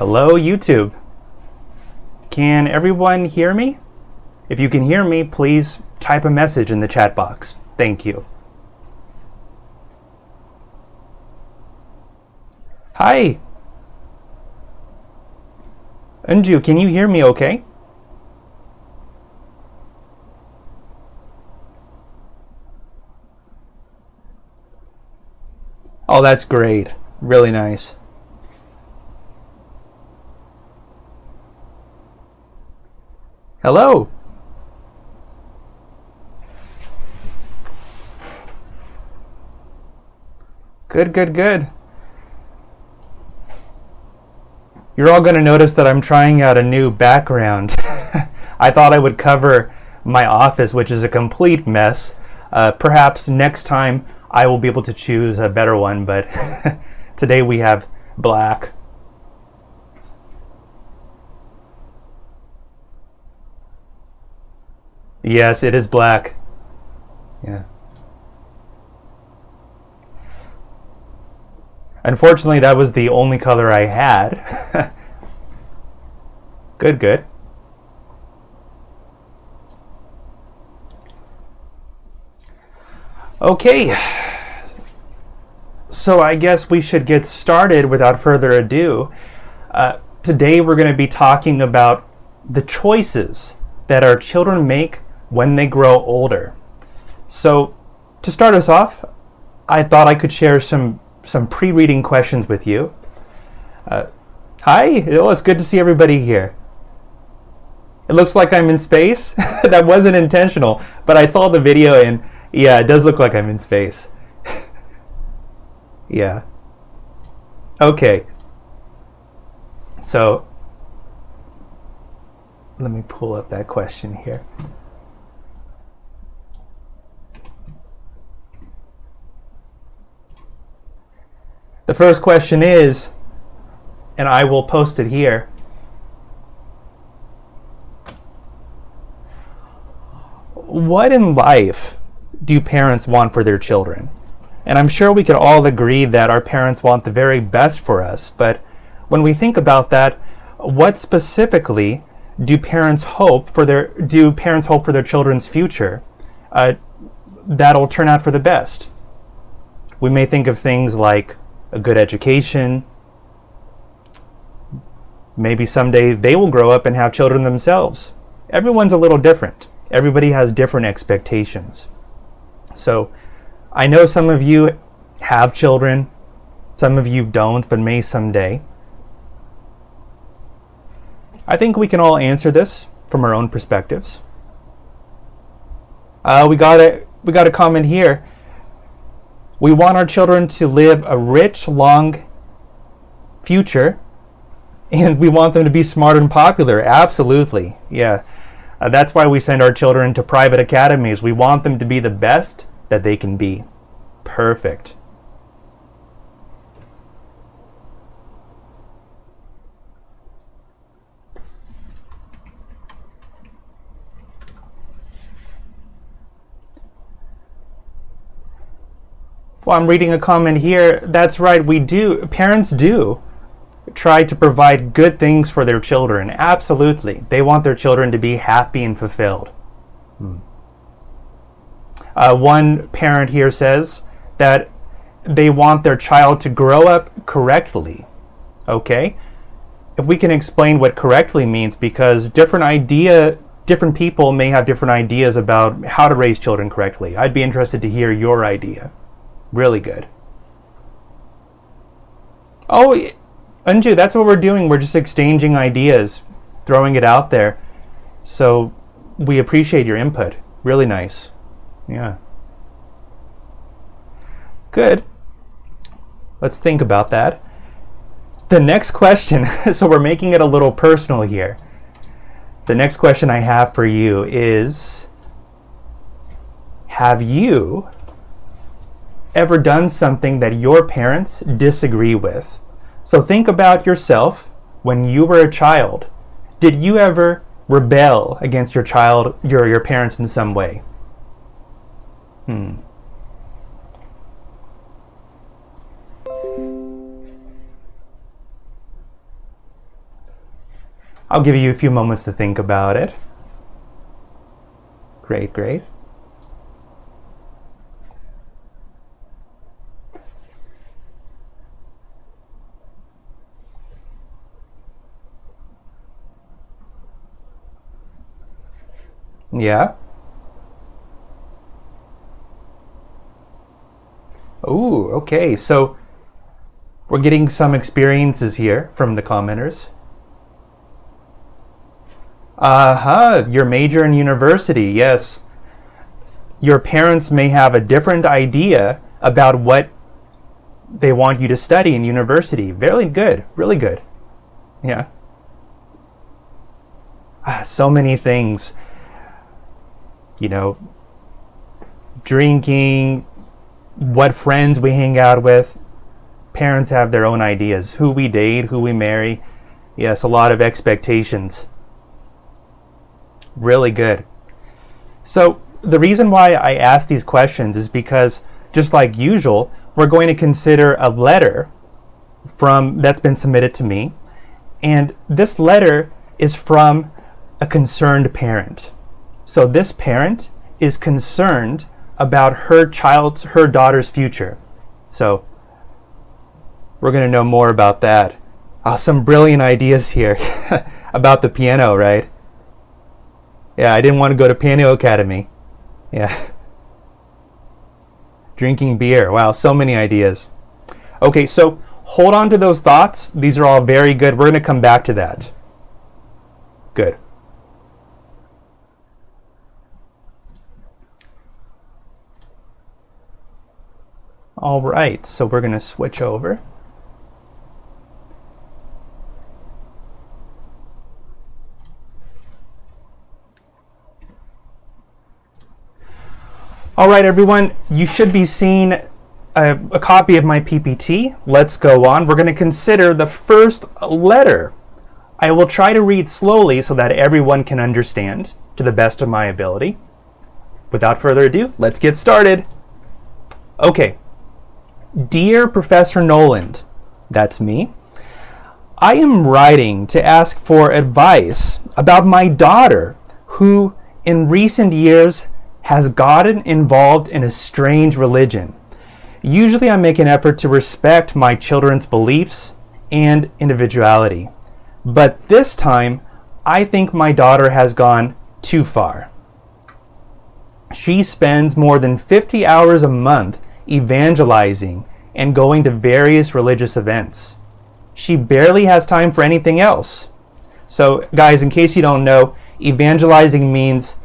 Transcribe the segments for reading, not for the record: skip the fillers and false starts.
Hello, YouTube. Can everyone hear me? If you can hear me, please type a message in the chat box. Thank you. Hi. Anju, can you hear me okay? Oh, that's great. Really nice. Hello. Good, good, good. You're all going to notice that I'm trying out a new background. I thought I would cover my office, which is a complete mess. Perhaps next time I will be able to choose a better one, but today we have black. Yes, it is black. Yeah. Unfortunately, that was the only color I had. Good, good. Okay. So I guess we should get started without further ado. Today we're going to be talking about the choices that our children make when they grow older. So to start us off, I thought I could share some pre-reading questions with you. Hi, oh, it's good to see everybody here. It looks like I'm in space. That wasn't intentional, but I saw the video and yeah, it does look like I'm in space. Yeah. Okay. So let me pull up that question here. The first question is, and I will post it here. What in life do parents want for their children? And I'm sure we could all agree that our parents want the very best for us, but when we think about that, what specifically do parents hope for their children's future that'll turn out for the best? We may think of things like a good education. Maybe someday they will grow up and have children themselves. Everyone's a little different. Everybody has different expectations. So I know some of you have children, some of you don't, but may someday. I think we can all answer this from our own perspectives. We got a comment here. We want our children to live a rich, long future, and we want them to be smart and popular. Absolutely, yeah. That's why we send our children to private academies. We want them to be the best that they can be. Perfect. Well, I'm reading a comment here. That's right, we do. Parents do try to provide good things for their children. Absolutely. They want their children to be happy and fulfilled. One parent here says that they want their child to grow up correctly. Okay? If we can explain what correctly means, because different people may have different ideas about how to raise children correctly. I'd be interested to hear your idea. Really good. Oh, Anju, that's what we're doing. We're just exchanging ideas, throwing it out there. So we appreciate your input. Really nice. Yeah. Good. Let's think about that. The next question, so we're making it a little personal here. The next question I have for you is, have you ever done something that your parents disagree with? So think about yourself when you were a child. Did you ever rebel against your parents in some way? I'll give you a few moments to think about it. Great, great. Yeah? Ooh, okay, so we're getting some experiences here from the commenters. Your major in university, yes. Your parents may have a different idea about what they want you to study in university. Very good, really good. Yeah. So many things. You know, drinking, what friends we hang out with. Parents have their own ideas. Who we date, who we marry. Yes, a lot of expectations. Really good. So the reason why I ask these questions is because, just like usual, we're going to consider a letter that's been submitted to me. And this letter is from a concerned parent. So this parent is concerned about her daughter's future. So we're going to know more about that. Some brilliant ideas here about the piano, right? Yeah, I didn't want to go to Piano Academy. Yeah. Drinking beer. Wow, so many ideas. Okay, so hold on to those thoughts. These are all very good. We're going to come back to that. Good. All right, so we're going to switch over. All right, everyone, you should be seeing a copy of my PPT. Let's go on. We're going to consider the first letter. I will try to read slowly so that everyone can understand to the best of my ability. Without further ado, let's get started. Okay. Dear Professor Noland, that's me. I am writing to ask for advice about my daughter who, in recent years, has gotten involved in a strange religion. Usually I make an effort to respect my children's beliefs and individuality. But this time, I think my daughter has gone too far. She spends more than 50 hours a month evangelizing and going to various religious events. She barely has time for anything else. So, guys, in case you don't know, evangelizing means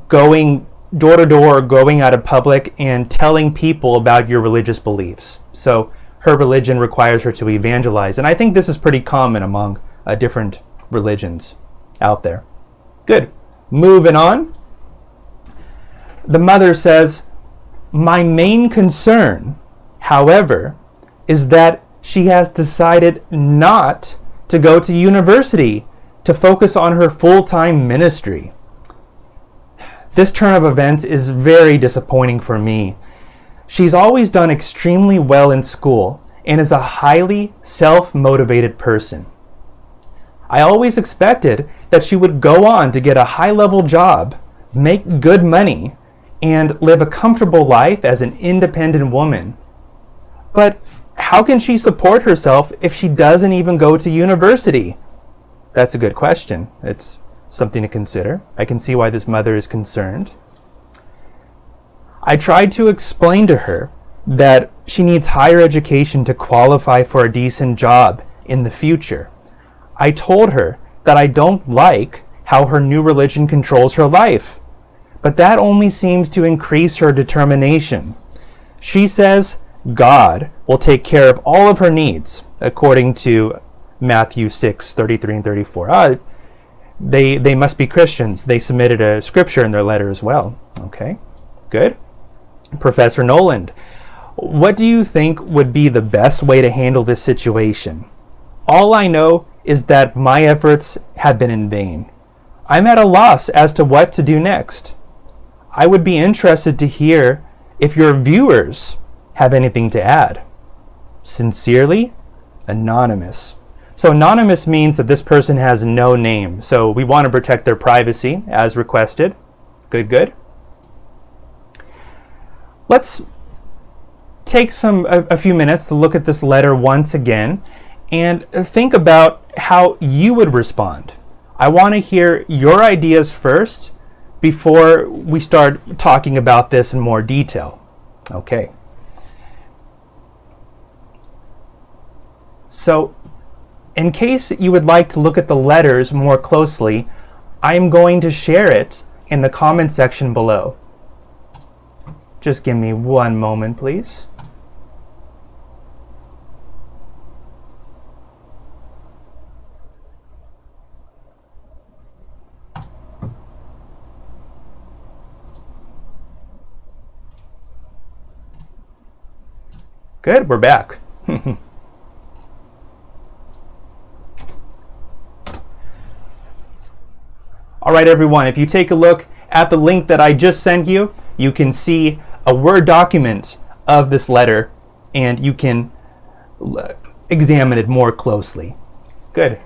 going door to door, going out of public and telling people about your religious beliefs. So her religion requires her to evangelize. And I think this is pretty common among different religions out there. Good. Moving on. The mother says, my main concern, however, is that she has decided not to go to university to focus on her full-time ministry. This turn of events is very disappointing for me. She's always done extremely well in school and is a highly self-motivated person. I always expected that she would go on to get a high-level job, make good money, and live a comfortable life as an independent woman. But how can she support herself if she doesn't even go to university? That's a good question. It's something to consider. I can see why this mother is concerned. I tried to explain to her that she needs higher education to qualify for a decent job in the future. I told her that I don't like how her new religion controls her life, but that only seems to increase her determination. She says God will take care of all of her needs, according to Matthew 6:33 and 34. They must be Christians. They submitted a scripture in their letter as well. Okay, good. Professor Noland, what do you think would be the best way to handle this situation? All I know is that my efforts have been in vain. I'm at a loss as to what to do next. I would be interested to hear if your viewers have anything to add. Sincerely, Anonymous. So anonymous means that this person has no name. So we want to protect their privacy as requested. Good, good. Let's take a few minutes to look at this letter once again and think about how you would respond. I want to hear your ideas first before we start talking about this in more detail. Okay. So, in case you would like to look at the letters more closely, I'm going to share it in the comment section below. Just give me one moment, please. Good, we're back. All right, everyone, if you take a look at the link that I just sent you, you can see a Word document of this letter, and you can examine it more closely. Good.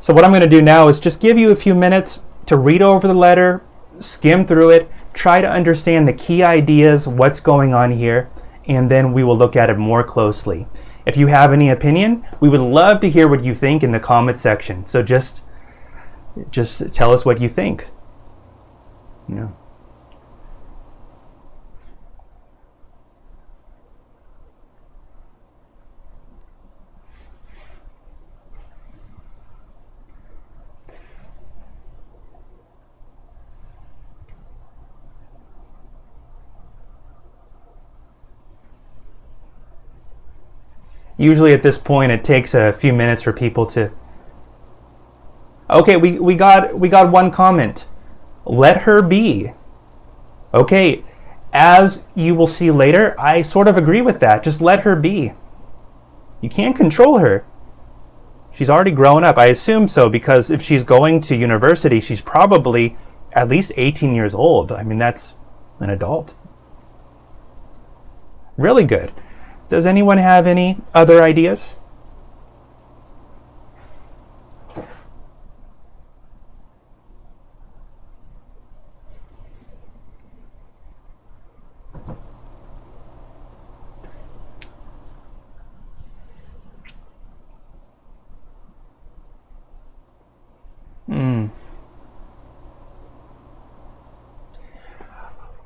So what I'm going to do now is just give you a few minutes to read over the letter, skim through it, try to understand the key ideas, what's going on here, and then we will look at it more closely. If you have any opinion, we would love to hear what you think in the comment section. So just tell us what you think. Yeah. Usually at this point it takes a few minutes for people to... Okay, we got one comment. Let her be. Okay, as you will see later, I sort of agree with that. Just let her be. You can't control her. She's already grown up. I assume so, because if she's going to university, she's probably at least 18 years old. I mean, that's an adult. Really good. Does anyone have any other ideas?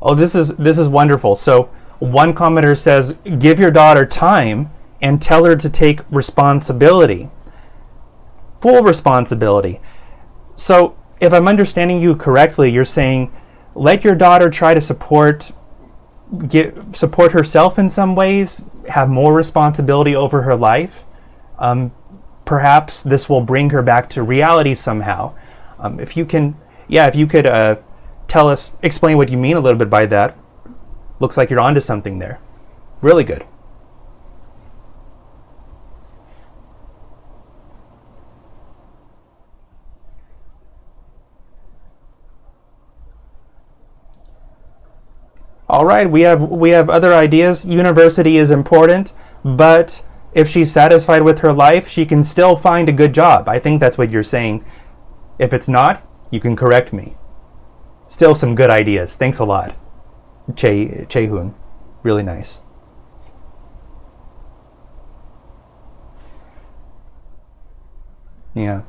Oh, this is wonderful. So one commenter says, give your daughter time and tell her to take responsibility. Full responsibility. So if I'm understanding you correctly, you're saying let your daughter try to support herself in some ways, have more responsibility over her life. Perhaps this will bring her back to reality somehow. If you could explain what you mean a little bit by that. Looks like you're onto something there. Really good. All right, we have other ideas. University is important, but if she's satisfied with her life, she can still find a good job. I think that's what you're saying. If it's not, you can correct me. Still some good ideas. Thanks a lot. Chae-hoon. Really nice. Yeah.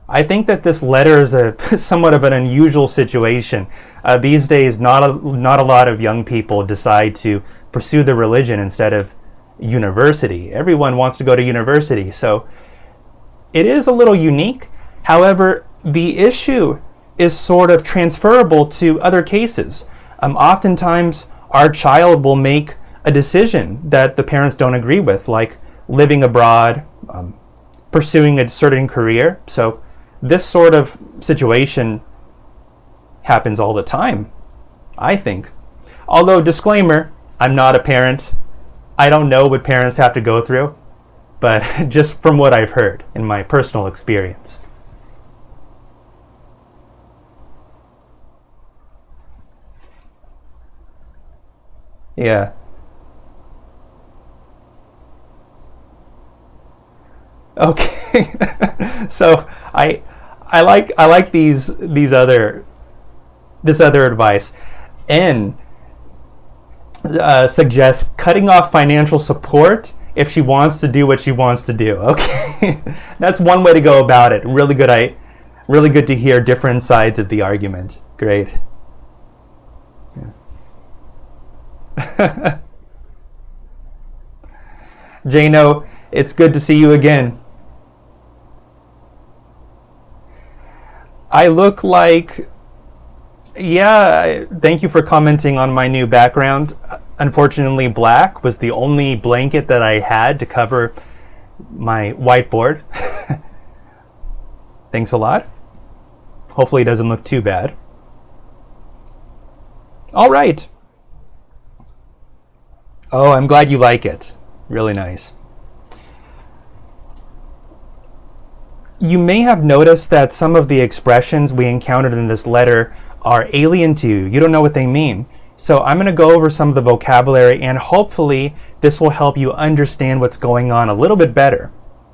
I think that this letter is somewhat of an unusual situation. These days, not a lot of young people decide to pursue the religion instead of university. Everyone wants to go to university, so it is a little unique. However, the issue is sort of transferable to other cases. Oftentimes, our child will make a decision that the parents don't agree with, like living abroad, pursuing a certain career. So this sort of situation happens all the time, I think. Although, disclaimer, I'm not a parent. I don't know what parents have to go through, but just from what I've heard in my personal experience. Yeah. Okay. So I like this other advice. N suggests cutting off financial support if she wants to do what she wants to do. Okay. That's one way to go about it. Really good to hear different sides of the argument. Great. Yeah. Jano, it's good to see you again. I look like, yeah, thank you for commenting on my new background. Unfortunately, black was the only blanket that I had to cover my whiteboard. Thanks a lot. Hopefully it doesn't look too bad. All right. Oh, I'm glad you like it. Really nice. You may have noticed that some of the expressions we encountered in this letter are alien to you. You don't know what they mean. So I'm going to go over some of the vocabulary, and hopefully this will help you understand what's going on a little bit better.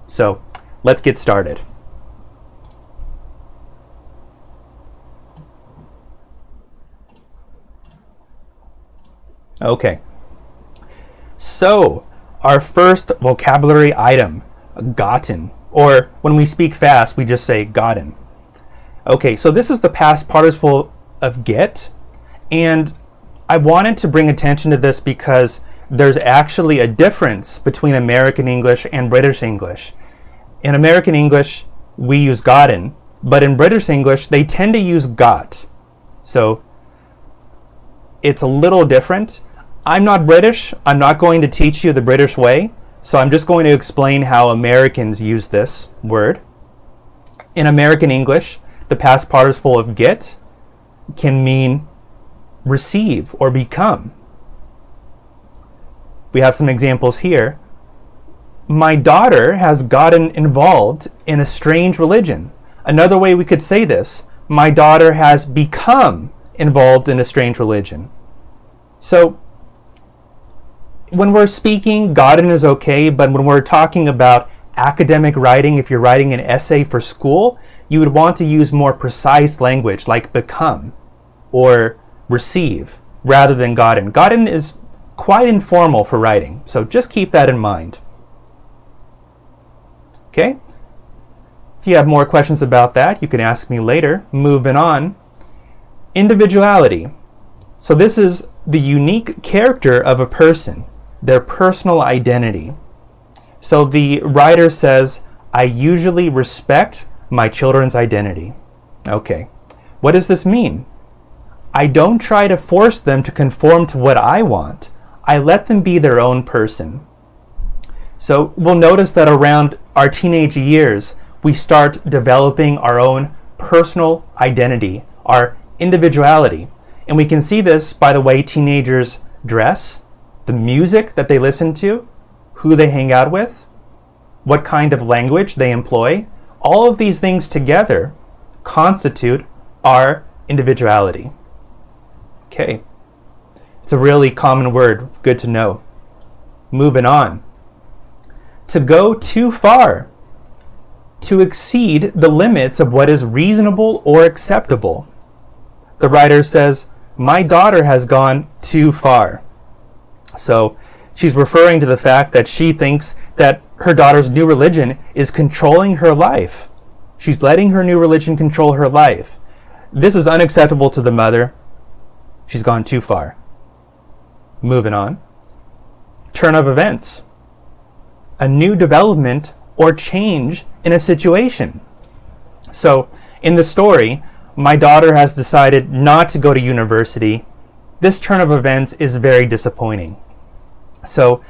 So let's get started. Okay. So our first vocabulary item, gotten. Or when we speak fast, we just say gotten. Okay, so this is the past participle of get, and I wanted to bring attention to this because there's actually a difference between American English and British English. In American English, we use gotten, but in British English, they tend to use got. So it's a little different. I'm not British. I'm not going to teach you the British way. So I'm just going to explain how Americans use this word. In American English, the past participle of get can mean receive or become. We have some examples here. My daughter has gotten involved in a strange religion. Another way we could say this, my daughter has become involved in a strange religion. So when we're speaking, gotten is okay, but when we're talking about academic writing, if you're writing an essay for school, you would want to use more precise language like become or receive rather than gotten. Gotten is quite informal for writing, so just keep that in mind. Okay? If you have more questions about that, you can ask me later. Moving on. Individuality. So this is the unique character of a person, their personal identity. So the writer says, I usually respect my children's identity. Okay, what does this mean? I don't try to force them to conform to what I want. I let them be their own person. So we'll notice that around our teenage years, we start developing our own personal identity, our individuality. And we can see this by the way teenagers dress, the music that they listen to, who they hang out with, what kind of language they employ. All of these things together constitute our individuality. Okay. It's a really common word, good to know. Moving on. To go too far. To exceed the limits of what is reasonable or acceptable. The writer says, my daughter has gone too far. So she's referring to the fact that she thinks that her daughter's new religion is controlling her life. She's letting her new religion control her life. This is unacceptable to the mother. She's gone too far. Moving on. Turn of events. A new development or change in a situation. So in the story, my daughter has decided not to go to university. This turn of events is very disappointing. So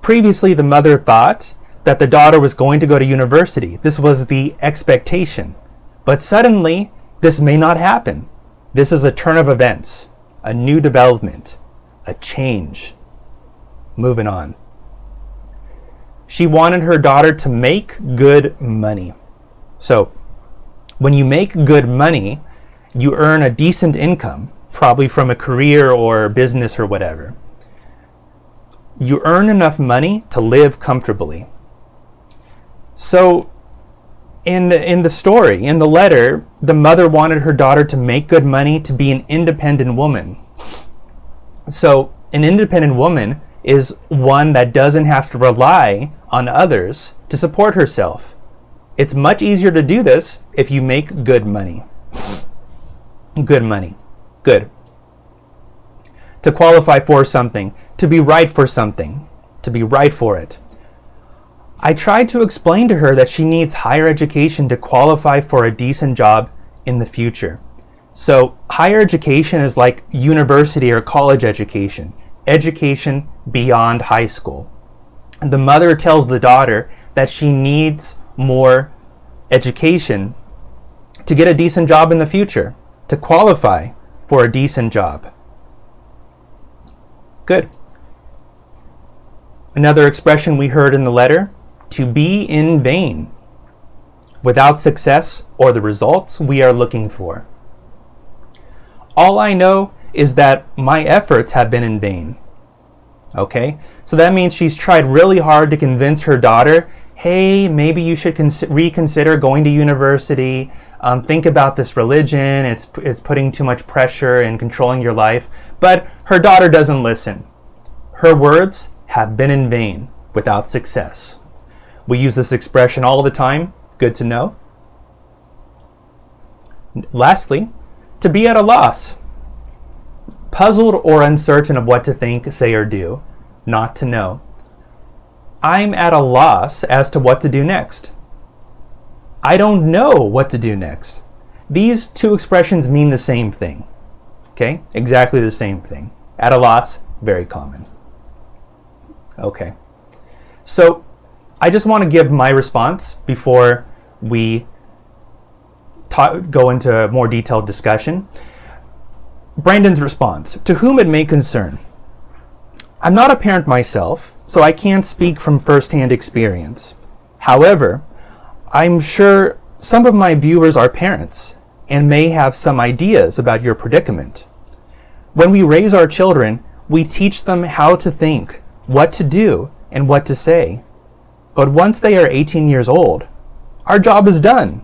previously the mother thought that the daughter was going to go to university. This was the expectation. But suddenly, this may not happen. This is a turn of events, a new development, a change. Moving on. She wanted her daughter to make good money. So when you make good money, you earn a decent income, probably from a career or business or whatever. You earn enough money to live comfortably. So in the story, in the letter, the mother wanted her daughter to make good money, to be an independent woman. So an independent woman is one that doesn't have to rely on others to support herself. It's much easier to do this if you make good money. Good money. Good. To qualify for something, to be right for something, to be right for it. I tried to explain to her that she needs higher education to qualify for a decent job in the future. So higher education is like university or college education, education beyond high school. And the mother tells the daughter that she needs more education to get a decent job in the future, to qualify for a decent job. Good. Another expression we heard in the letter, to be in vain, without success or the results we are looking for. All I know is that my efforts have been in vain. Okay? So that means she's tried really hard to convince her daughter, hey, maybe you should reconsider going to university. Think about this religion. It's putting too much pressure and controlling your life. But her daughter doesn't listen. Her words have been in vain, without success. We use this expression all the time. Good to know. Lastly, to be at a loss. Puzzled or uncertain of what to think, say, or do. Not to know. I'm at a loss as to what to do next. I don't know what to do next. These two expressions mean the same thing. Okay? Exactly the same thing. At a loss, very common. Okay. So, I just want to give my response before we go into a more detailed discussion. Brandon's response, to whom it may concern. I'm not a parent myself, so I can't speak from first-hand experience. However, I'm sure some of my viewers are parents and may have some ideas about your predicament. When we raise our children, we teach them how to think, what to do, and what to say. But once they are 18 years old, our job is done.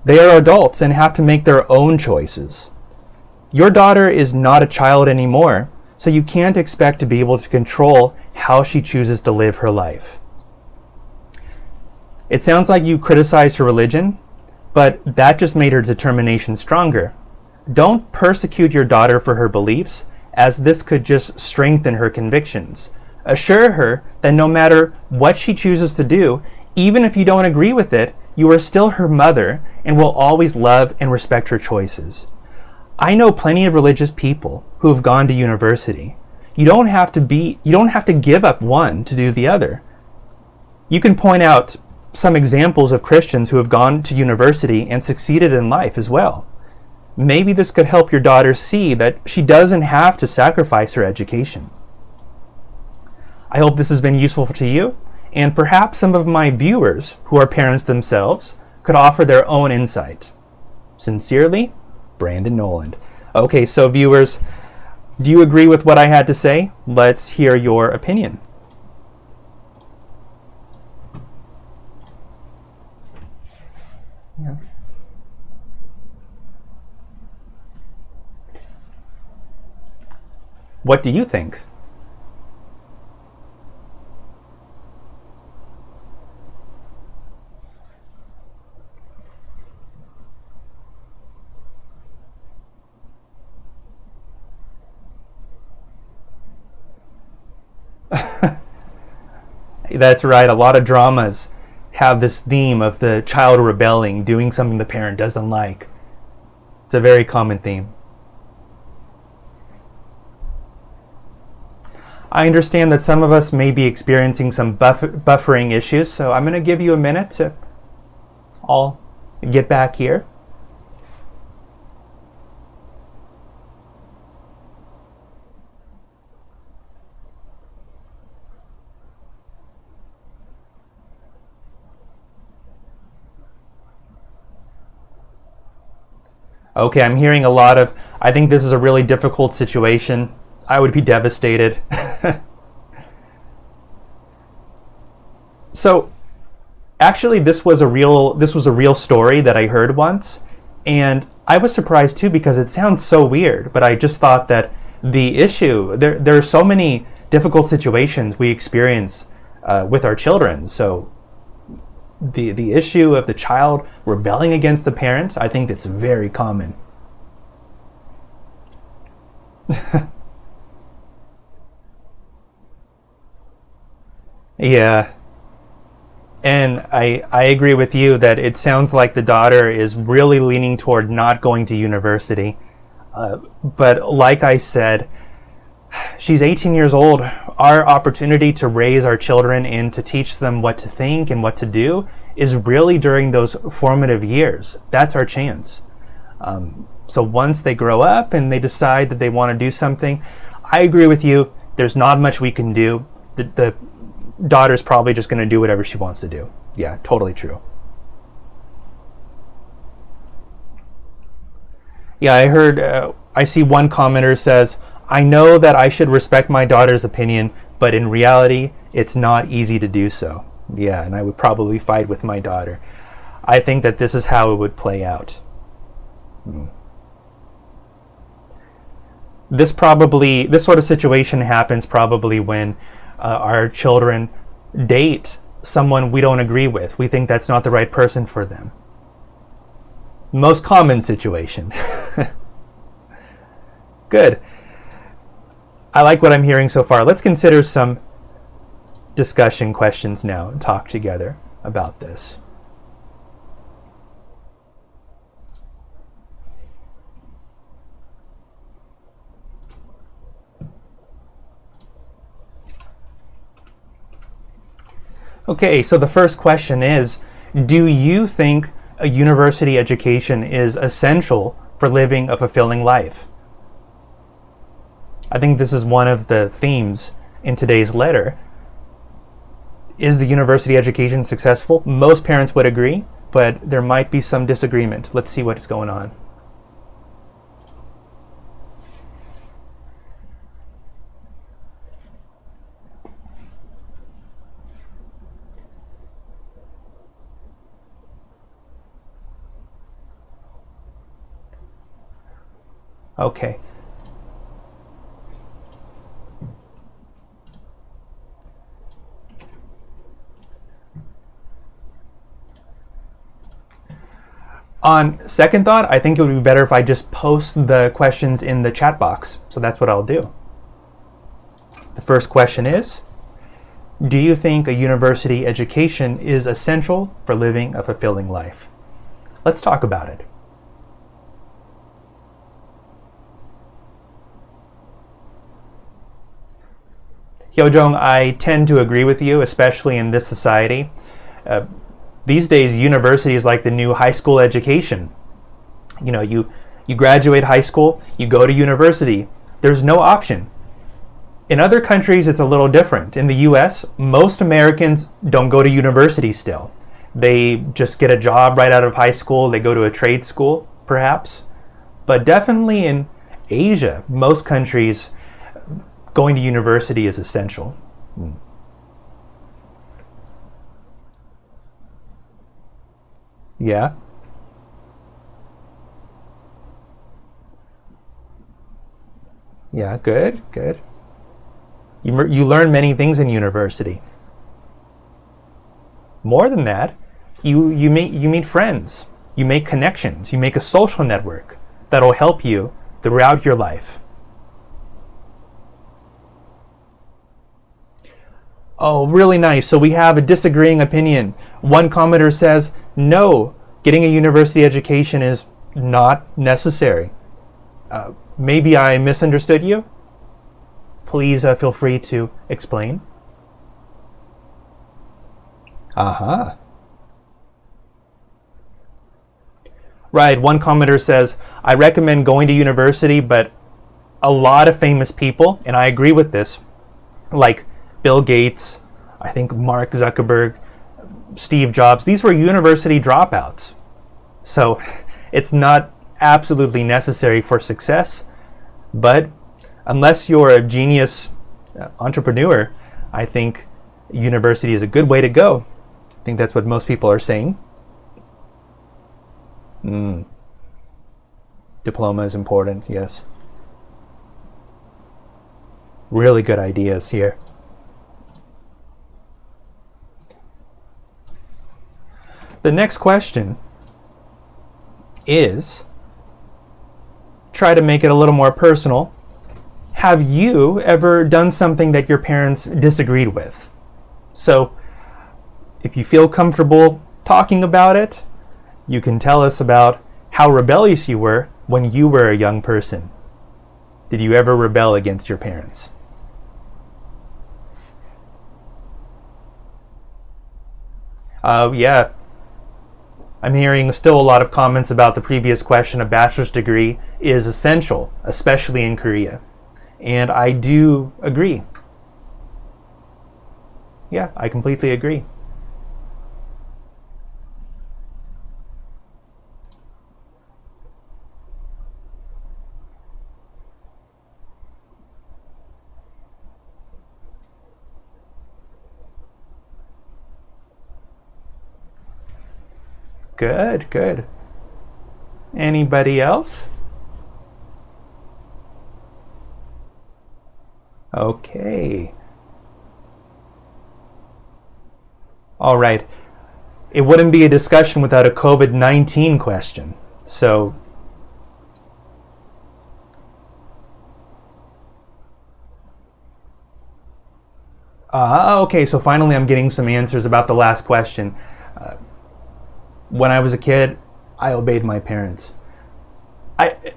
They are adults and have to make their own choices. Your daughter is not a child anymore, so you can't expect to be able to control how she chooses to live her life. It sounds like you criticized her religion, but that just made her determination stronger. Don't persecute your daughter for her beliefs, as this could just strengthen her convictions. Assure her that no matter what she chooses to do, even if you don't agree with it, you are still her mother and will always love and respect her choices. I know plenty of religious people who have gone to university. You don't have to give up one to do the other. You can point out some examples of Christians who have gone to university and succeeded in life as well. Maybe this could help your daughter see that she doesn't have to sacrifice her education. I hope this has been useful to you, and perhaps some of my viewers who are parents themselves could offer their own insight. Sincerely, Brandon Noland. Okay, so viewers, do you agree with what I had to say? Let's hear your opinion. Yeah. What do you think? That's right, a lot of dramas have this theme of the child rebelling, doing something the parent doesn't like. It's a very common theme. I understand that some of us may be experiencing some buffering issues, so I'm going to give you a minute to all get back here. Okay, I'm hearing a lot of, I think this is a really difficult situation. I would be devastated. So, Actually, this was a real story that I heard once, and I was surprised too because it sounds so weird, but I just thought that the issue, there are so many difficult situations we experience with our children. So the issue of the child rebelling against the parent, I think that's very common. Yeah. And I agree with you that it sounds like the daughter is really leaning toward not going to university. But like I said, she's 18 years old. Our opportunity to raise our children and to teach them what to think and what to do is really during those formative years. That's our chance. So once they grow up and they decide that they want to do something, I agree with you. There's not much we can do. The daughter's probably just going to do whatever she wants to do. Yeah, totally true. Yeah, I heard, I see one commenter says, I know that I should respect my daughter's opinion, but in reality, it's not easy to do so. Yeah, and I would probably fight with my daughter. I think that this is how it would play out. This sort of situation happens probably when our children date someone we don't agree with. We think that's not the right person for them. Most common situation. Good. I like what I'm hearing so far. Let's consider some discussion questions now and talk together about this. Okay, so the first question is, do you think a university education is essential for living a fulfilling life? I think this is one of the themes in today's letter. Is the university education successful? Most parents would agree, but there might be some disagreement. Let's see what's going on. Okay. On second thought, I think it would be better if I just post the questions in the chat box. So that's what I'll do. The first question is, do you think a university education is essential for living a fulfilling life? Let's talk about it. Hyojong, I tend to agree with you, especially in this society. These days, university is like the new high school education. You know, you graduate high school, you go to university. There's no option. In other countries, it's a little different. In the US, most Americans don't go to university still. They just get a job right out of high school. They go to a trade school, perhaps. But definitely in Asia, most countries, going to university is essential. Yeah. Yeah, good, good. You learn many things in university. More than that, you meet friends, you make connections, you make a social network that'll help you throughout your life. Oh, really nice. So we have a disagreeing opinion. One commenter says, no, getting a university education is not necessary. Maybe I misunderstood you. Please feel free to explain. Uh-huh. Right, one commenter says, I recommend going to university, but a lot of famous people, and I agree with this, like Bill Gates, I think Mark Zuckerberg, Steve Jobs, these were university dropouts. So it's not absolutely necessary for success, but unless you're a genius entrepreneur, I think university is a good way to go. I think that's what most people are saying. Diploma is important, yes. Really good ideas here. The next question is, try to make it a little more personal. Have you ever done something that your parents disagreed with? So, if you feel comfortable talking about it, you can tell us about how rebellious you were when you were a young person. Did you ever rebel against your parents? Yeah. I'm hearing still a lot of comments about the previous question. A bachelor's degree is essential, especially in Korea. And I do agree. Yeah, I completely agree. Good, good. Anybody else? Okay. All right. It wouldn't be a discussion without a COVID-19 question. So, okay, so finally I'm getting some answers about the last question. When I was a kid, I obeyed my parents.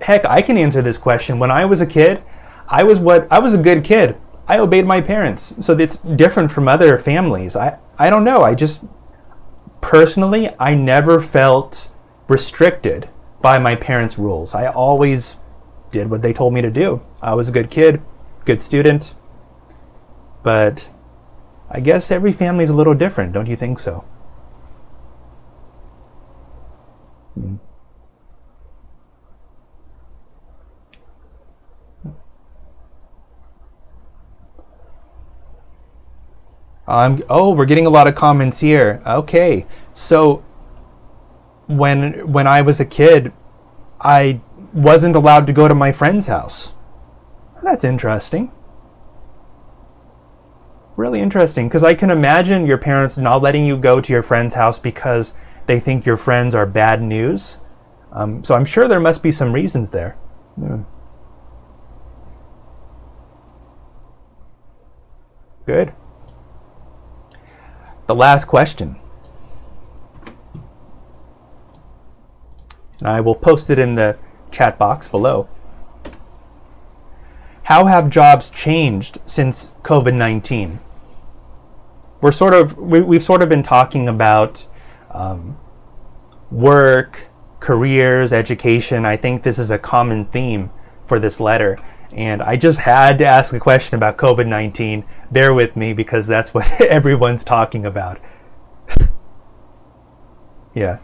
Heck, I can answer this question. When I was a kid, I was a good kid. I obeyed my parents. So it's different from other families. I don't know. Personally, I never felt restricted by my parents' rules. I always did what they told me to do. I was a good kid, good student. But I guess every family's a little different, don't you think so? We're getting a lot of comments here. Okay, so when I was a kid, I wasn't allowed to go to my friend's house. That's interesting. Really interesting, because I can imagine your parents not letting you go to your friend's house because they think your friends are bad news. So I'm sure there must be some reasons there. Yeah. Good. The last question. And I will post it in the chat box below. How have jobs changed since COVID-19? We've sort of been talking about work, careers, education. I think this is a common theme for this letter. And I just had to ask a question about COVID-19. Bear with me because that's what everyone's talking about. Yeah.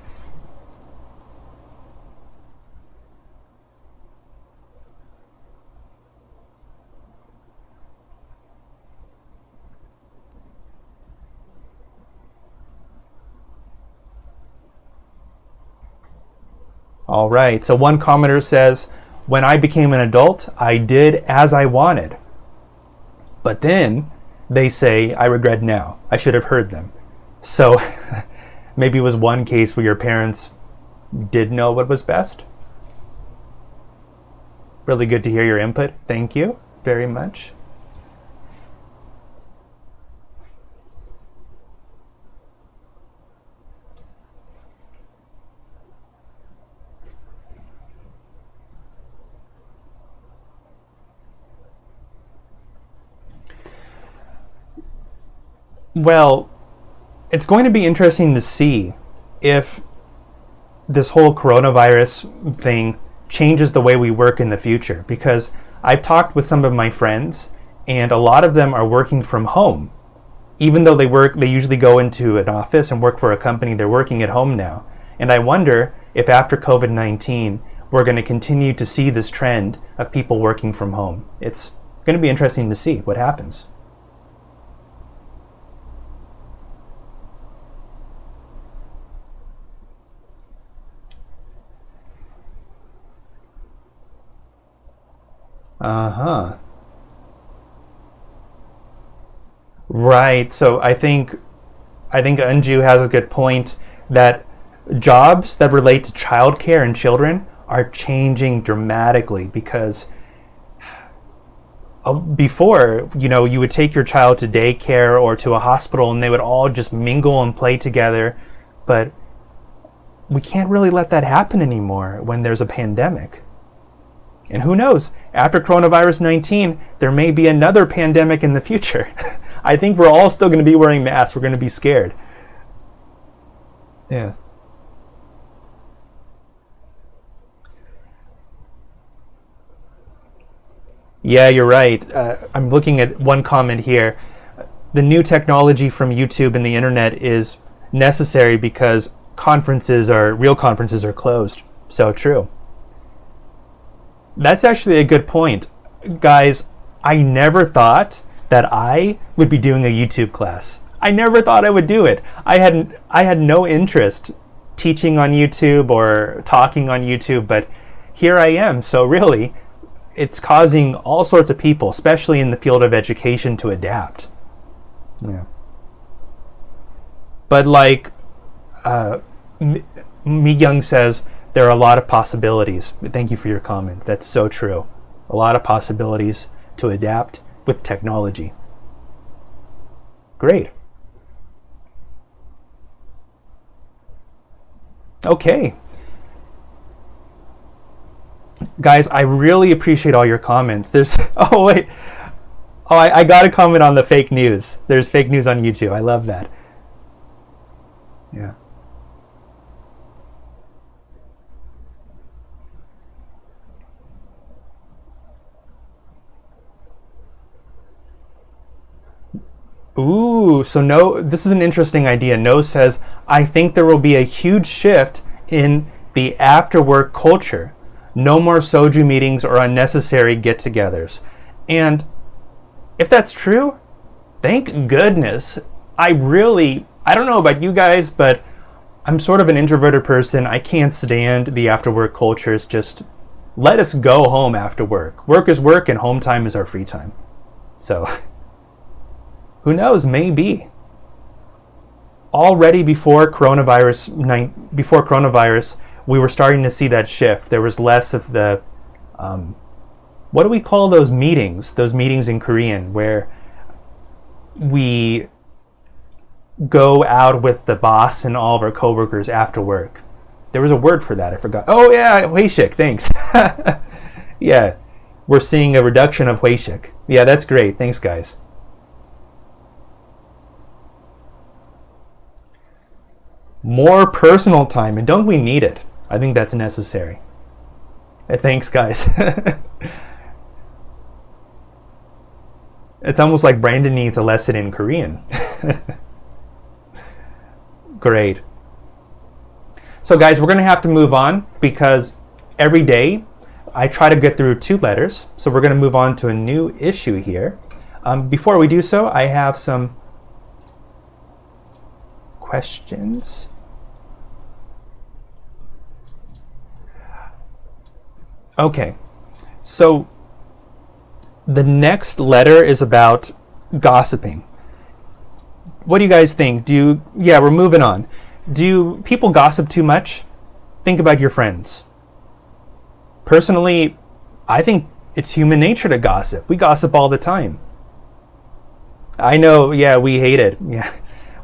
All right, so one commenter says, when I became an adult, I did as I wanted. But then they say, I regret now. I should have heard them. So maybe it was one case where your parents did know what was best. Really good to hear your input. Thank you very much. Well, it's going to be interesting to see if this whole coronavirus thing changes the way we work in the future, because I've talked with some of my friends and a lot of them are working from home. Even though they usually go into an office and work for a company, they're working at home now. And I wonder if after COVID-19, we're going to continue to see this trend of people working from home. It's going to be interesting to see what happens. Uh-huh. Right. So I think Anju has a good point that jobs that relate to childcare and children are changing dramatically because before, you would take your child to daycare or to a hospital and they would all just mingle and play together. But we can't really let that happen anymore when there's a pandemic. And who knows, after coronavirus 19, there may be another pandemic in the future. I think we're all still going to be wearing masks. We're going to be scared. Yeah. Yeah, you're right. I'm looking at one comment here. The new technology from YouTube and the internet is necessary because real conferences are closed. So true. That's actually a good point. Guys, I never thought that I would be doing a YouTube class. I never thought I would do it. I had no interest teaching on YouTube or talking on YouTube, but here I am. So really, it's causing all sorts of people, especially in the field of education, to adapt. Yeah. But like Mi Young says, there are a lot of possibilities. Thank you for your comment. That's so true. A lot of possibilities to adapt with technology. Great. Okay. Guys, I really appreciate all your comments. Oh wait. Oh, I got a comment on the fake news. There's fake news on YouTube. I love that. Yeah. Ooh, so No, this is an interesting idea. No says, I think there will be a huge shift in the after work culture. No more soju meetings or unnecessary get-togethers. And if that's true, thank goodness. I don't know about you guys, but I'm sort of an introverted person. I can't stand the after work cultures. Just let us go home after work. Work is work and home time is our free time. So who knows, maybe. Already before coronavirus, we were starting to see that shift. There was less of the, what do we call those meetings? Those meetings in Korean where we go out with the boss and all of our coworkers after work. There was a word for that, I forgot. Oh yeah, Huishik, thanks. Yeah, we're seeing a reduction of Huishik. Yeah, that's great, thanks guys. More personal time, and don't we need it? I think that's necessary. Thanks, guys. It's almost like Brandon needs a lesson in Korean. Great. So, guys, we're going to have to move on because every day I try to get through 2 letters. So we're going to move on to a new issue here. Before we do so, I have some questions. Okay, so the next letter is about gossiping. What do you guys think? Yeah, we're moving on. Do people gossip too much? Think about your friends. Personally, I think it's human nature to gossip. We gossip all the time. I know, yeah, we hate it. Yeah,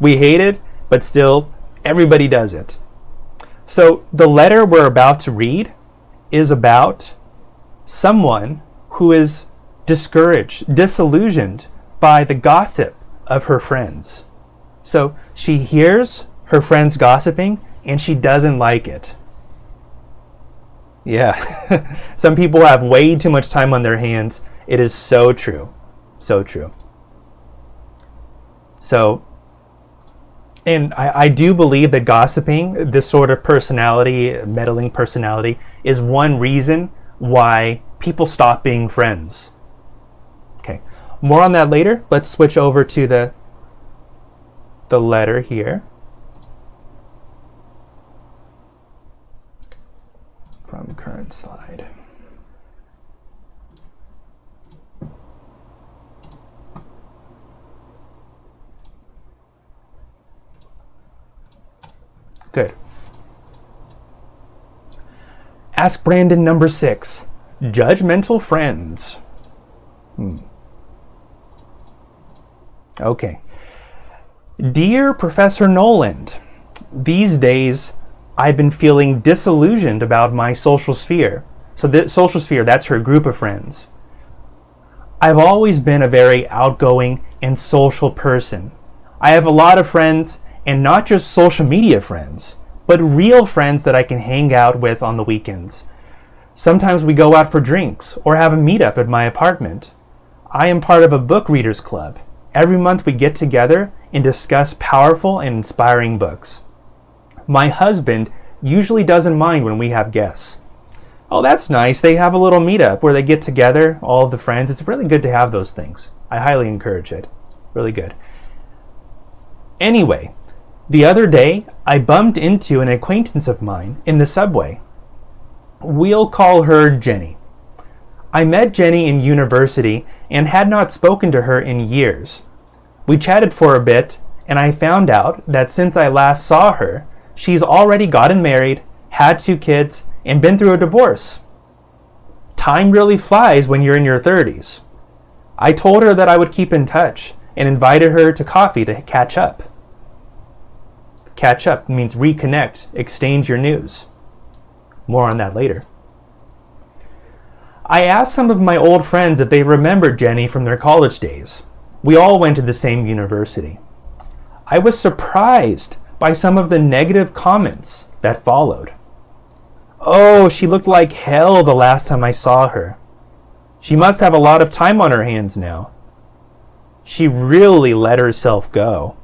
we hate it, but still, everybody does it. So the letter we're about to read is about someone who is discouraged, disillusioned by the gossip of her friends. So she hears her friends gossiping and she doesn't like it. Yeah, some people have way too much time on their hands. It is so true. So true. So, and I do believe that gossiping, this sort of personality, meddling personality, is one reason why people stop being friends. Okay, more on that later. Let's switch over to the letter here. From current slide. Good. Ask Brandon number 6. Judgmental friends. Okay. Dear Professor Noland, these days I've been feeling disillusioned about my social sphere. So the social sphere, that's her group of friends. I've always been a very outgoing and social person. I have a lot of friends, and not just social media friends, but real friends that I can hang out with on the weekends. Sometimes we go out for drinks or have a meetup at my apartment. I am part of a book readers club. Every month we get together and discuss powerful and inspiring books. My husband usually doesn't mind when we have guests. Oh, that's nice. They have a little meetup where they get together, all of the friends. It's really good to have those things. I highly encourage it. Really good. Anyway, the other day, I bumped into an acquaintance of mine in the subway. We'll call her Jenny. I met Jenny in university and had not spoken to her in years. We chatted for a bit, and I found out that since I last saw her, she's already gotten married, had 2 kids, and been through a divorce. Time really flies when you're in your 30s. I told her that I would keep in touch and invited her to coffee to catch up. Catch up means reconnect, exchange your news. More on that later. I asked some of my old friends if they remembered Jenny from their college days. We all went to the same university. I was surprised by some of the negative comments that followed. Oh, she looked like hell the last time I saw her. She must have a lot of time on her hands now. She really let herself go.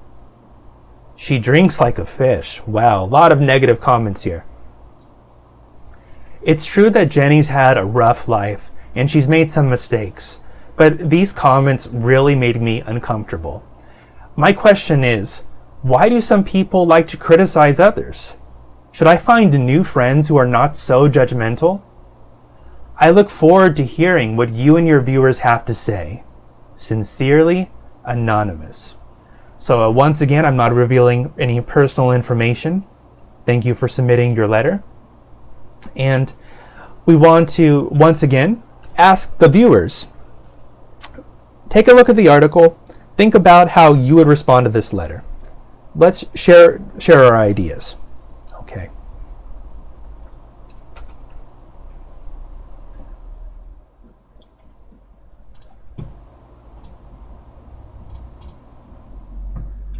She drinks like a fish. Wow, a lot of negative comments here. It's true that Jenny's had a rough life and she's made some mistakes, but these comments really made me uncomfortable. My question is, why do some people like to criticize others? Should I find new friends who are not so judgmental? I look forward to hearing what you and your viewers have to say. Sincerely, Anonymous. So once again, I'm not revealing any personal information. Thank you for submitting your letter. And we want to, once again, ask the viewers, take a look at the article, think about how you would respond to this letter. Let's share our ideas. Okay.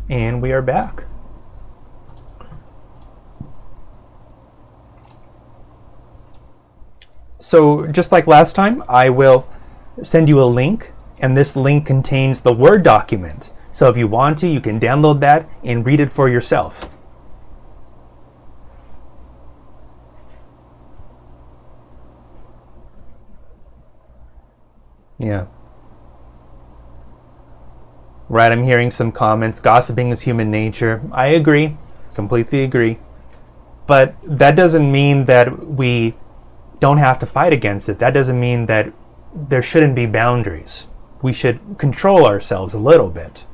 And we are back. So just like last time, I will send you a link, and this link contains the Word document. So if you want to, you can download that and read it for yourself. Yeah. Right, I'm hearing some comments. Gossiping is human nature. I agree. Completely agree. But that doesn't mean that we don't have to fight against it. That doesn't mean that there shouldn't be boundaries. We should control ourselves a little bit.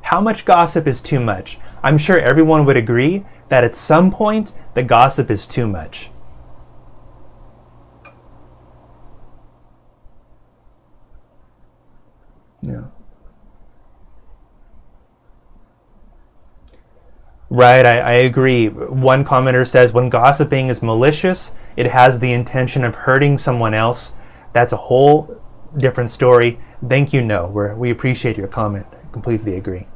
How much gossip is too much? I'm sure everyone would agree that at some point the gossip is too much. Yeah. Right, I agree. One commenter says, when gossiping is malicious, it has the intention of hurting someone else. That's a whole different story. Thank you, No. We appreciate your comment. I completely agree.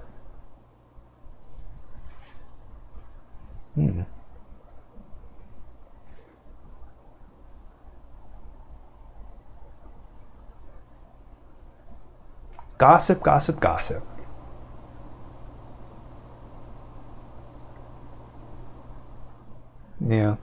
Gossip, gossip, gossip. Yeah.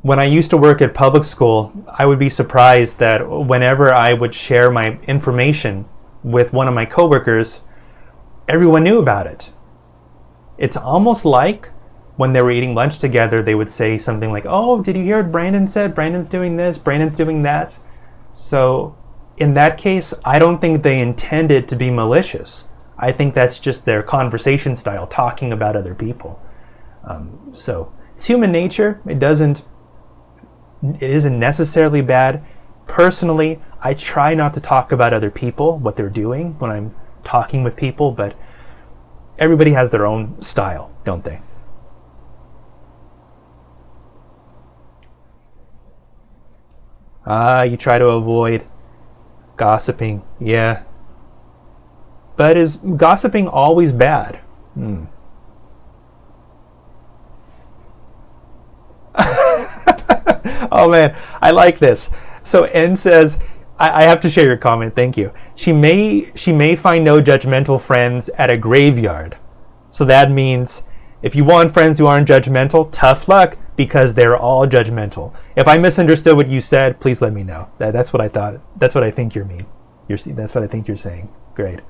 When I used to work at public school, I would be surprised that whenever I would share my information with one of my coworkers, everyone knew about it. It's almost like when they were eating lunch together, they would say something like, oh, did you hear what Brandon said? Brandon's doing this, Brandon's doing that. So in that case, I don't think they intended to be malicious. I think that's just their conversation style, talking about other people. So it's human nature. It isn't necessarily bad. Personally, I try not to talk about other people, what they're doing when I'm talking with people, but everybody has their own style, don't they? You try to avoid gossiping. Yeah. But is gossiping always bad? Oh man, I like this. So N says, I have to share your comment, thank you. She may find no judgmental friends at a graveyard. So that means if you want friends who aren't judgmental, tough luck, because they're all judgmental. If I misunderstood what you said, please let me know. That's what I thought. That's what I think you mean. That's what I think you're saying. Great.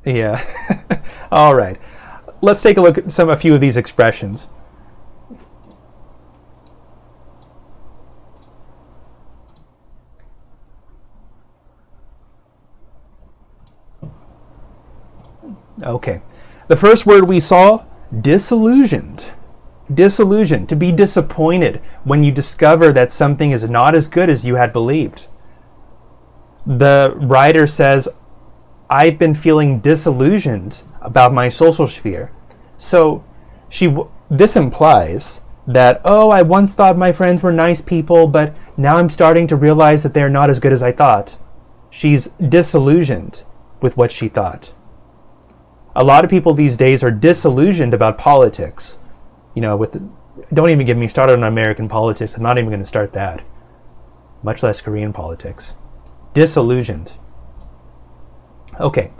Yeah. All right. Let's take a look at a few of these expressions. Okay. The first word we saw, disillusioned. Disillusioned, to be disappointed when you discover that something is not as good as you had believed. The writer says, I've been feeling disillusioned about my social sphere. So this implies that, oh, I once thought my friends were nice people, but now I'm starting to realize that they're not as good as I thought. She's disillusioned with what she thought. A lot of people these days are disillusioned about politics. Don't even get me started on American politics. I'm not even going to start that. Much less Korean politics. Disillusioned. Okay.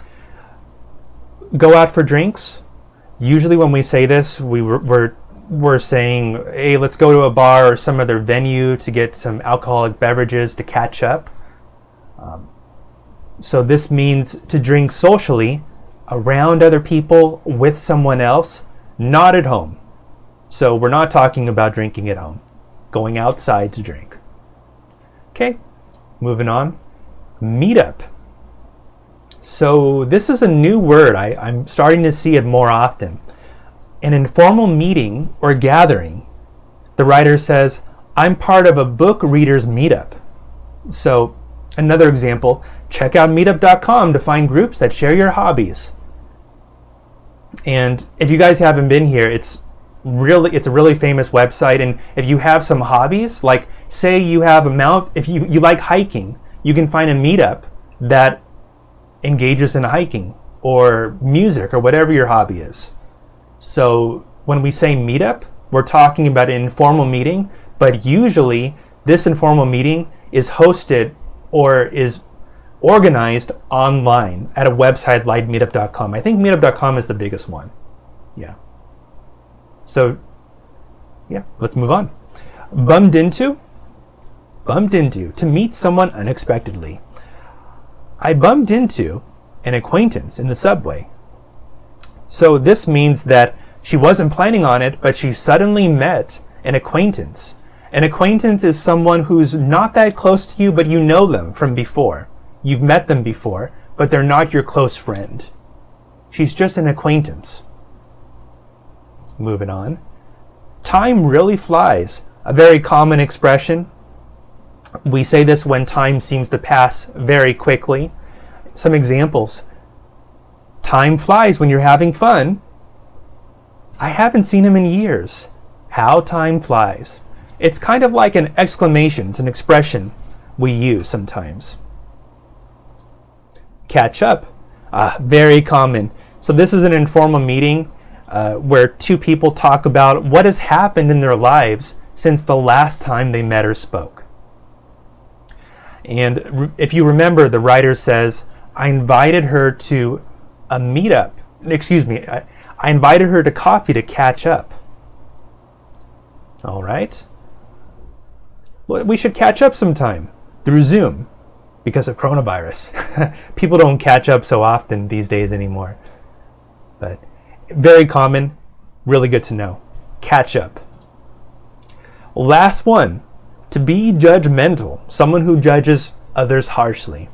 Go out for drinks. Usually when we say this, we're saying, hey, let's go to a bar or some other venue to get some alcoholic beverages to catch up. So this means to drink socially, around other people, with someone else, not at home. So we're not talking about drinking at home. Going outside to drink. Okay, moving on. Meetup. So this is a new word. I'm starting to see it more often. An informal meeting or gathering. The writer says, I'm part of a book readers meetup. So another example, check out meetup.com to find groups that share your hobbies. And if you guys haven't been here, it's a really famous website. And if you have some hobbies, like say you have if you like hiking, you can find a meetup that engages in hiking or music or whatever your hobby is. So when we say meetup, we're talking about an informal meeting, but usually this informal meeting is hosted or is organized online at a website like meetup.com. I think meetup.com is the biggest one. Yeah. So, yeah, let's move on. Bumped into, to meet someone unexpectedly. I bumped into an acquaintance in the subway. So this means that she wasn't planning on it, but she suddenly met an acquaintance. An acquaintance is someone who's not that close to you, but you know them from before. You've met them before, but they're not your close friend. She's just an acquaintance. Moving on. Time really flies. A very common expression. We say this when time seems to pass very quickly. Some examples. Time flies when you're having fun. I haven't seen him in years. How time flies. It's kind of like an exclamation. It's an expression we use sometimes. Catch up. Very common. So this is an informal meeting where two people talk about what has happened in their lives since the last time they met or spoke. And if you remember, the writer says, I invited her to a meetup. Excuse me. I invited her to coffee to catch up. All right. Well, we should catch up sometime through Zoom because of coronavirus. People don't catch up so often these days anymore. But very common, really good to know. Catch up. Last one, to be judgmental, someone who judges others harshly.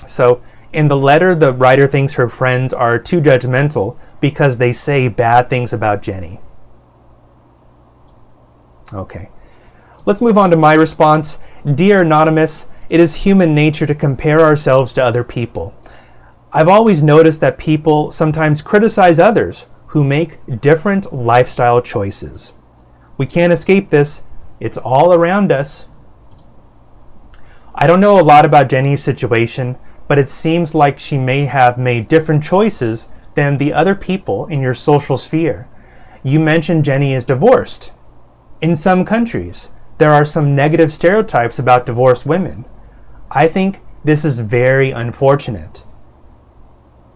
So in the letter, the writer thinks her friends are too judgmental because they say bad things about Jenny. Okay, let's move on to my response. Dear Anonymous, it is human nature to compare ourselves to other people. I've always noticed that people sometimes criticize others who make different lifestyle choices. We can't escape this. It's all around us. I don't know a lot about Jenny's situation, but it seems like she may have made different choices than the other people in your social sphere. You mentioned Jenny is divorced. In some countries, there are some negative stereotypes about divorced women. I think this is very unfortunate.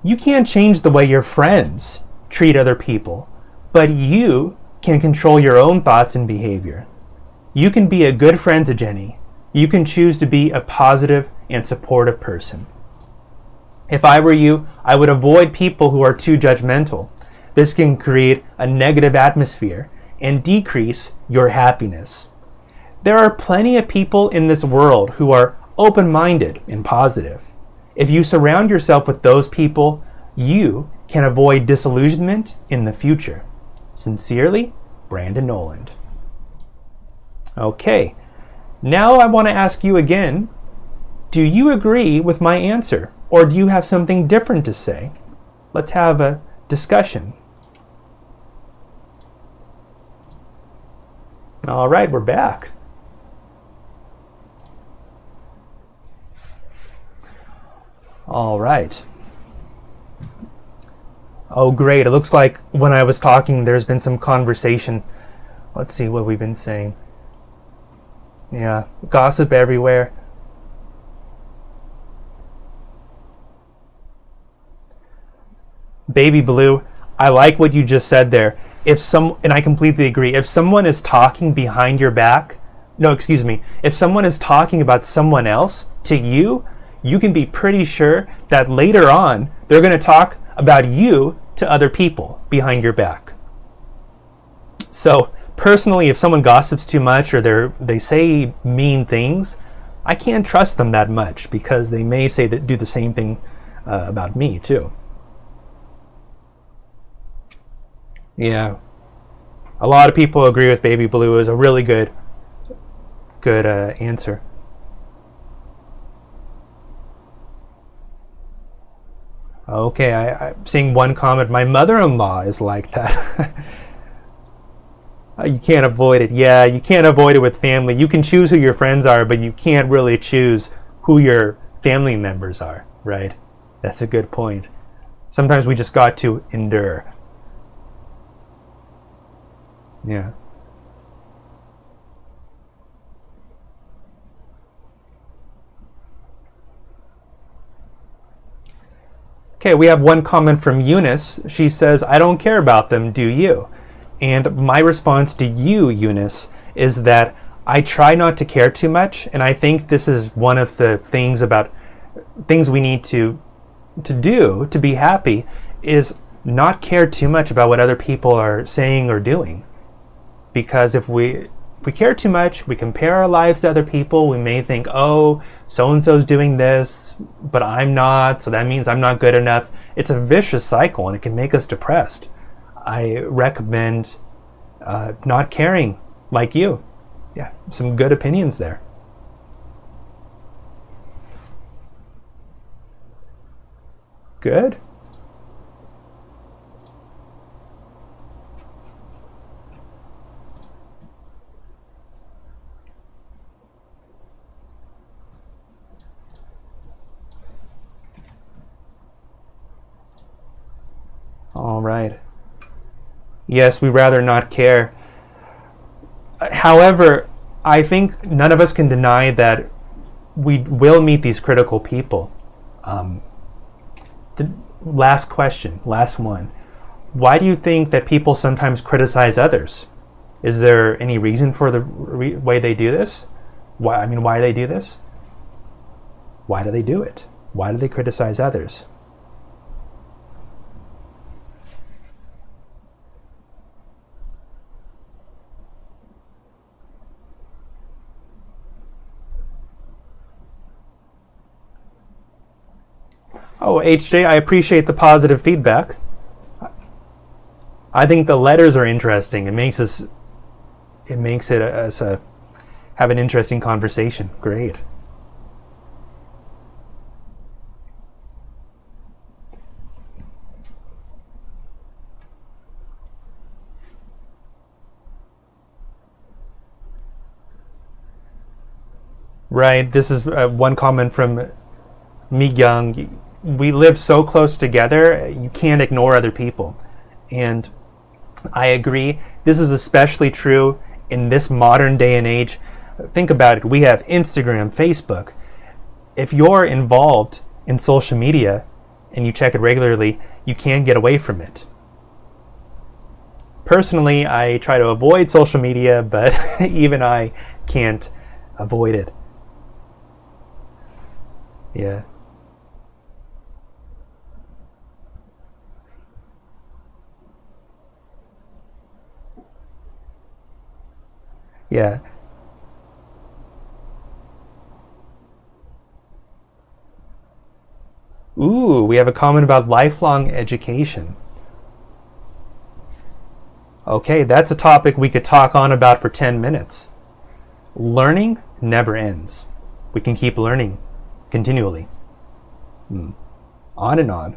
You can't change the way your friends treat other people, but you can control your own thoughts and behavior. You can be a good friend to Jenny. You can choose to be a positive and supportive person. If I were you, I would avoid people who are too judgmental. This can create a negative atmosphere and decrease your happiness. There are plenty of people in this world who are open-minded and positive. If you surround yourself with those people, you can avoid disillusionment in the future. Sincerely, Brandon Noland. Okay, now I want to ask you again, do you agree with my answer, or do you have something different to say? Let's have a discussion. All right, we're back. All right. Oh, great. It looks like when I was talking, there's been some conversation. Let's see what we've been saying. Yeah, gossip everywhere. Baby Blue, I like what you just said there. And I completely agree. If someone is talking behind your back, if someone is talking about someone else to you, you can be pretty sure that later on, they're going to talk about you to other people behind your back. So personally, if someone gossips too much or they say mean things, I can't trust them that much because they may do the same thing about me too. Yeah, a lot of people agree with Baby Blue. Is a really good answer. Okay, I'm seeing one comment. My mother-in-law is like that. You can't avoid it. Yeah, you can't avoid it with family. You can choose who your friends are, but you can't really choose who your family members are, right? That's a good point. Sometimes we just got to endure. Yeah. Okay, we have one comment from Eunice. She says, I don't care about them, do you? And my response to you, Eunice, is that I try not to care too much, and I think this is one of the things we need to do to be happy, is not care too much about what other people are saying or doing. Because if we care too much, we compare our lives to other people, we may think, oh, so-and-so's doing this, but I'm not, so that means I'm not good enough. It's a vicious cycle, and it can make us depressed. I recommend not caring like you. Yeah, some good opinions there. Good. All right. Yes, we'd rather not care. However, I think none of us can deny that we will meet these critical people. The last question, last one. Why do you think that people sometimes criticize others? Is there any reason for the way they do this? Why they do this? Why do they do it? Why do they criticize others? Oh, HJ, I appreciate the positive feedback. I think the letters are interesting. It makes us have an interesting conversation. Great. Right. This is one comment from Mi-young. We live so close together, you can't ignore other people. And I agree. This is especially true in this modern day and age. Think about it. We have Instagram, Facebook. If you're involved in social media and you check it regularly, you can't get away from it. Personally, I try to avoid social media, but even I can't avoid it. Yeah. Yeah. Ooh, we have a comment about lifelong education. Okay, that's a topic we could talk on about for 10 minutes. Learning never ends. We can keep learning continually. On and on.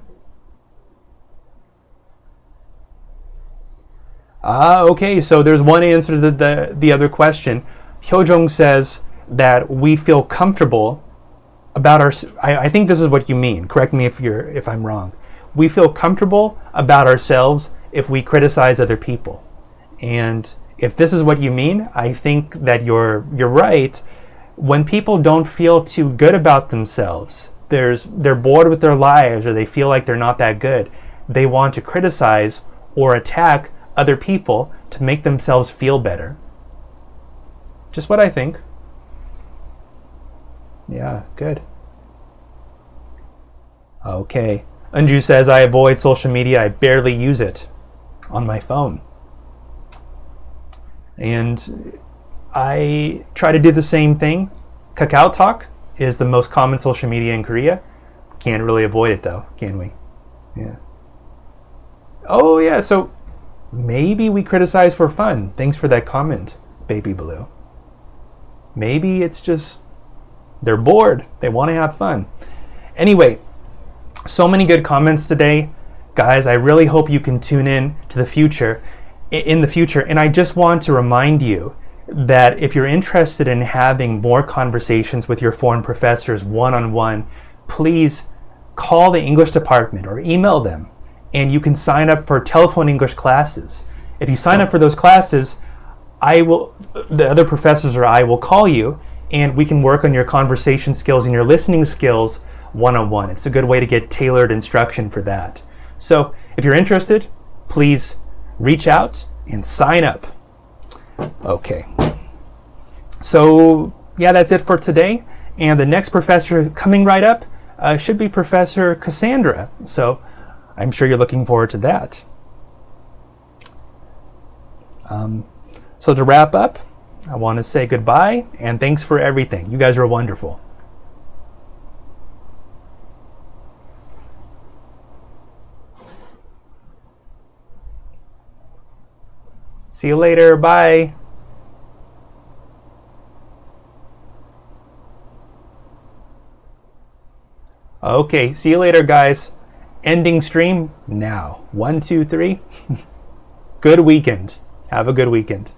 Okay, so there's one answer to the other question. Hyojong says that we feel comfortable about our. I think this is what you mean. Correct me if I'm wrong. We feel comfortable about ourselves if we criticize other people. And if this is what you mean, I think that you're right. When people don't feel too good about themselves, they're bored with their lives, or they feel like they're not that good, they want to criticize or attack other people to make themselves feel better. Just what I think. Yeah, good. Okay. Anju says, I avoid social media. I barely use it on my phone. And I try to do the same thing. Kakao Talk is the most common social media in Korea. Can't really avoid it though, can we? Yeah. Oh yeah, so maybe we criticize for fun. Thanks for that comment, Baby Blue. Maybe it's just they're bored. They want to have fun. Anyway, so many good comments today. Guys, I really hope you can tune in to the future. And I just want to remind you that if you're interested in having more conversations with your foreign professors one-on-one, please call the English department or email them, and you can sign up for telephone English classes. If you sign up for those classes, the other professors or I will call you, and we can work on your conversation skills and your listening skills one-on-one. It's a good way to get tailored instruction for that. So if you're interested, please reach out and sign up. Okay. So yeah, that's it for today. And the next professor coming right up should be Professor Cassandra. So I'm sure you're looking forward to that. So to wrap up, I want to say goodbye and thanks for everything. You guys are wonderful. See you later. Bye. Okay, see you later, guys. Ending stream now. 1, 2, 3. Good weekend. Have a good weekend.